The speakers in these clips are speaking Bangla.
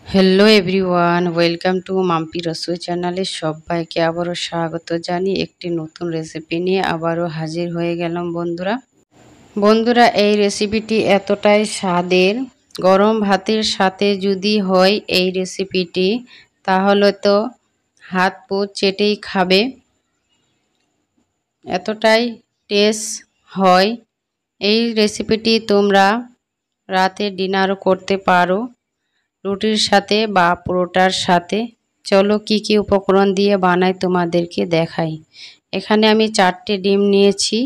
Hello everyone, welcome to Mampi Rasoi চ্যানেলে সবাইকে আবারও স্বাগত জানিয়ে একটি নতুন রেসিপি নিয়ে আবারও হাজির হয়ে গেলাম বন্ধুরা এই রেসিপিটি এতটাই স্বাদের, গরম ভাতের সাথে যদি হয় এই রেসিপিটি তাহলে তো হাত পা চেটেই খাবে, এতটাই টেস্ট হয়। এই রেসিপিটি তোমরা রাতে ডিনারও করতে পারো, রুটির সাথে বা পরোটার সাথে। চলো কি কি উপকরণ দিয়ে বানাই তোমাদেরকে দেখাই। এখানে আমি 4টে ডিম নিয়েছি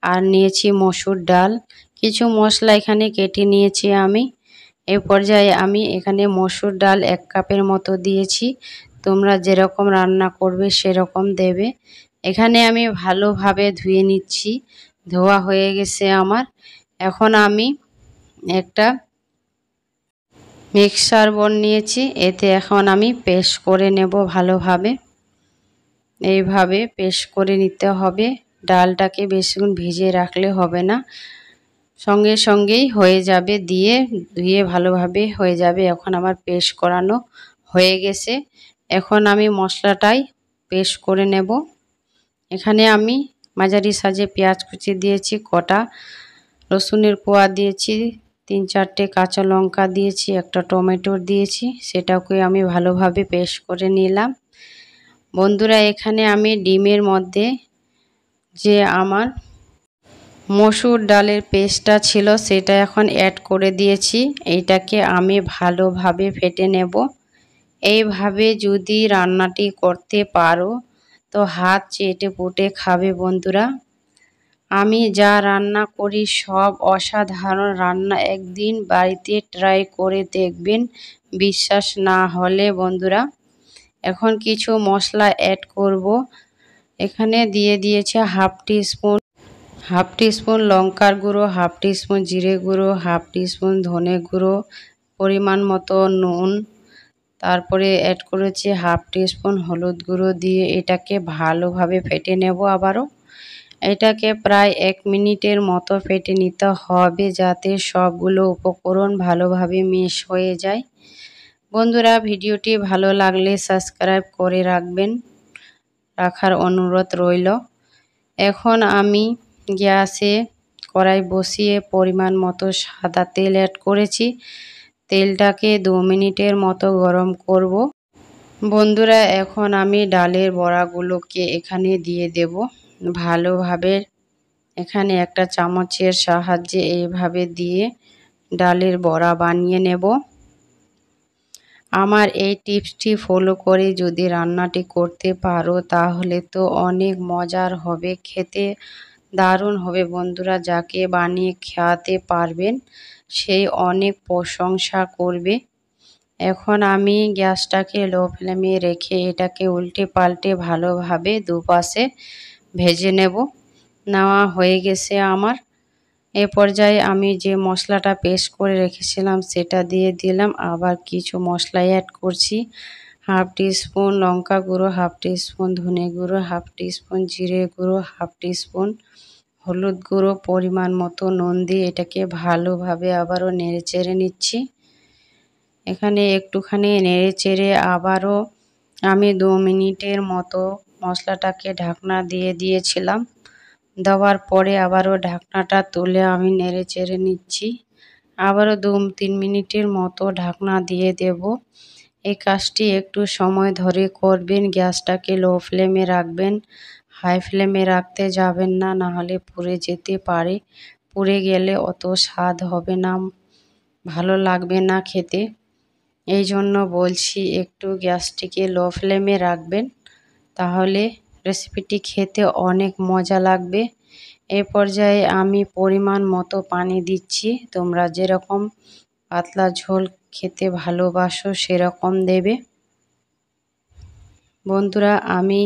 আর নিয়েছি মসুর ডাল, কিছু মশলা এখানে কেটে নিয়েছি আমি। এই পর্যায়ে আমি এখানে মসুর ডাল 1 কাপের মতো দিয়েছি, তোমরা যেরকম রান্না করবে সেরকম দেবে। এখানে আমি ভালোভাবে ধুয়ে নিচ্ছি, ধোয়া হয়ে গেছে আমার। এখন আমি একটা মিক্সার বোল নিয়েছি, এতে এখন আমি পেস্ট করে নেব ভালোভাবে। এইভাবে পেস্ট করে নিতে হবে, ডালটাকে বেশিক্ষণ ভিজিয়ে রাখলে হবে না, সঙ্গে সঙ্গেই হয়ে যাবে, দিয়ে ধুয়ে ভালোভাবে হয়ে যাবে। এখন আমার পেস্ট করানো হয়ে গেছে, এখন আমি মশলাটাই পেস্ট করে নেব। এখানে আমি মাঝারি সাইজে পেঁয়াজ কুচি দিয়েছি, কটা রসুনের কোয়া দিয়েছি, 3-4টে কাঁচা লঙ্কা দিয়েছি, একটা টমেটো দিয়েছি, সেটাকে আমি ভালোভাবে পেস্ট করে নিলাম। বন্ধুরা এখানে আমি ডিমের মধ্যে যে আমার মসুর ডালের পেস্টটা ছিল সেটা এখন অ্যাড করে দিয়েছি, এইটাকে আমি ভালোভাবে ফেটে নেব। এইভাবে যদি রান্নাটি করতে পারো তো হাত চেটে পুটে খাবে বন্ধুরা। আমি যা রান্না করি সব অসাধারণ রান্না, একদিন বাড়িতে ট্রাই করে দেখবেন, বিশ্বাস না হলে বন্ধুরা। এখন কিছু মশলা অ্যাড করব, এখানে দিয়ে দিয়েছে হাফ টিস্পুন লঙ্কার গুঁড়ো, হাফ টিস্পুন জিরে গুঁড়ো, হাফ টিস্পুন ধনে গুঁড়ো, পরিমাণ মতো নুন, তারপরে অ্যাড করেছি হাফ টিস্পুন হলুদ গুঁড়ো দিয়ে এটাকে ভালোভাবে ফেটে নেব আবারও। এটাকে প্রায় 1 মিনিটের মতো ফেটে নিতে হবে, যাতে সবগুলো উপকরণ ভালোভাবে মিশ হয়ে যায়। বন্ধুরা ভিডিওটি ভালো লাগলে সাবস্ক্রাইব করে রাখার অনুরোধ রইল। এখন আমি গ্যাসে কড়াই বসিয়ে পরিমাণ মতো সাদা তেল অ্যাড করেছি, তেলটাকে 2 মিনিটের মতো গরম করব। বন্ধুরা এখন আমি ডালের বড়াগুলোকে এখানে দিয়ে দেব ভালোভাবে। এখানে একটা চামচের সাহায্যে এইভাবে দিয়ে ডালের বড়া বানিয়ে নেব। আমার এই টিপসটি ফলো করে যদি রান্নাটি করতে পারো তাহলে তো অনেক মজার হবে, খেতে দারুণ হবে বন্ধুরা। যাকে বানিয়ে খাওয়াতে পারবেন সেই অনেক প্রশংসা করবে। এখন আমি গ্যাসটাকে লো ফ্লেমে রেখে এটাকে উল্টে পাল্টে ভালোভাবে দুপাশে ভেজে নেওয়া হয়ে গেছে আমার। এ পর্যায়ে আমি যে মশলাটা পেস্ট করে রেখেছিলাম সেটা দিয়ে দিলাম, আবার কিছু মশলা অ্যাড করছি। হাফ টিস্পুন লঙ্কা গুঁড়ো, হাফ টিস্পুন ধনে গুঁড়ো, হাফ টিস্পুন জিরে গুঁড়ো, হাফ টিস্পুন হলুদ গুঁড়ো, পরিমাণ মতো নুন দিয়ে এটাকে ভালোভাবে আবারও নেড়ে চেড়ে নিচ্ছি। এখানে একটুখানি নেড়ে চেড়ে আবারও আমি 2 মিনিটের মতো মশলাটাকে ঢাকনা দিয়ে দিয়েছিলাম। দেওয়ার পরে আবারও ঢাকনাটা তুলে আমি নেড়ে চেড়ে নিচ্ছি, আবারও 2-3 মিনিটের মতো ঢাকনা দিয়ে দেব। এই কাজটি একটু সময় ধরে করবেন, গ্যাসটাকে লো ফ্লেমে রাখবেন, হাই ফ্লেমে রাখতে যাবেন না, নাহলে পুড়ে যেতে পারে। পুড়ে গেলে অত স্বাদ হবে না, ভালো লাগবে না খেতে। এই জন্য বলছি একটু গ্যাসটিকে লো ফ্লেমে রাখবেন, তাহলে রেসিপিটি খেতে অনেক মজা লাগবে। এই পর্যায়ে আমি পরিমাণ মতো পানি দিচ্ছি, তোমরা যেরকম পাতলা ঝোল খেতে ভালোবাসো সেরকম দেবে। বন্ধুরা আমি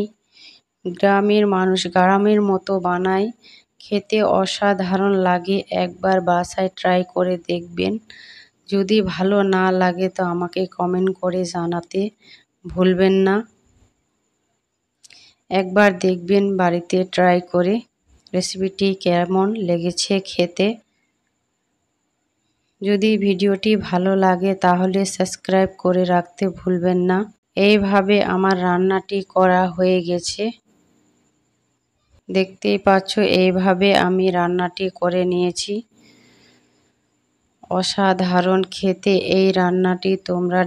গ্রামের মতো বানাই, খেতে অসাধারণ লাগে, একবার বাসায় ট্রাই করে দেখবেন। যদি ভালো না লাগে তো আমাকে কমেন্ট করে জানাতে ভুলবেন না। একবার দেখবেন বাড়িতে ট্রাই করে রেসিপিটি কেমন লেগেছে খেতে। যদি ভিডিওটি ভালো লাগে তাহলে সাবস্ক্রাইব করে রাখতে ভুলবেন না। এইভাবে আমার রান্নাটি করা হয়ে গেছে। দেখতেই পাচ্ছ এইভাবে আমি রান্নাটি করে নিয়েছি। অসাধারণ খেতে এই রান্নাটি তোমরা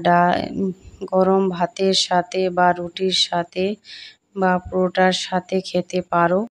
গরম ভাতের সাথে বা রুটির সাথে বা পরোটার সাথে খেতে পারো।